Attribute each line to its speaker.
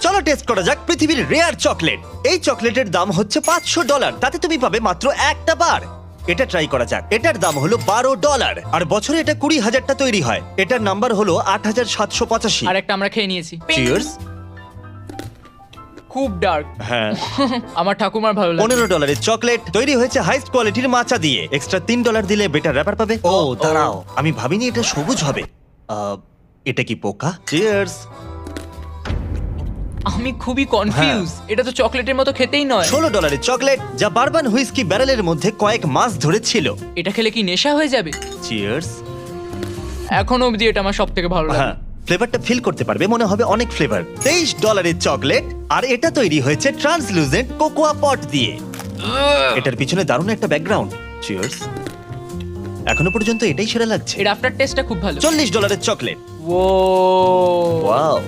Speaker 1: চলো টেস্ট করা যাক পৃথিবীর রেয়ার চকলেট। এই চকলেটের দাম হচ্ছে $500, তাতে তুমি পাবে মাত্র একটা বার। এটা ট্রাই করা যাক। এটার দাম হলো $12, আর বছরে এটা 20,000টা তৈরি হয়। এটার নাম্বার হলো 8,785।
Speaker 2: আর একটা আমরা খেয়ে নিয়েছি।
Speaker 1: চিয়ার্স।
Speaker 2: খুব ডার্ক।
Speaker 1: হ্যাঁ।
Speaker 2: আমার ঠাকুমার ভালো লাগে।
Speaker 1: $15 চকলেট তৈরি হয়েছে হাইস্ট কোয়ালিটির মাচা দিয়ে। এক্সট্রা $3 দিলে বেটার র্যাপার পাবে। ও দাঁড়াও, আমি ভাবিনি এটা সবুজ হবে। এটা কি পোকা? চিয়ার্স।
Speaker 2: আমি খুবই কনফিউজ। এটা তো চকলেটের মতো খেতেই নয়।
Speaker 1: $16 চকলেট যা বারবান হুইস্কি ব্যারেলের মধ্যে কয়েক মাস ধরে ছিল।
Speaker 2: এটা খেলে কি নেশা হয়ে যাবে?
Speaker 1: চিয়ার্স।
Speaker 2: এখনো অবধি এটা আমার সব থেকে ভালো লাগে।
Speaker 1: হ্যাঁ, ফ্লেভারটা ফিল করতে পারবে, মনে হবে অনেক ফ্লেভার। $23 চকলেট, আর এটা তৈরি হয়েছে ট্রান্সলুসেন্ট কোকোয়া পট দিয়ে। এটার পিছনে দারুণ একটা ব্যাকগ্রাউন্ড। চিয়ার্স। এখনো পর্যন্ত এটাই সেরা লাগছে।
Speaker 2: এর আফটার টেস্টটা খুব ভালো।
Speaker 1: $40 চকলেট।
Speaker 2: ও
Speaker 1: ওয়াও।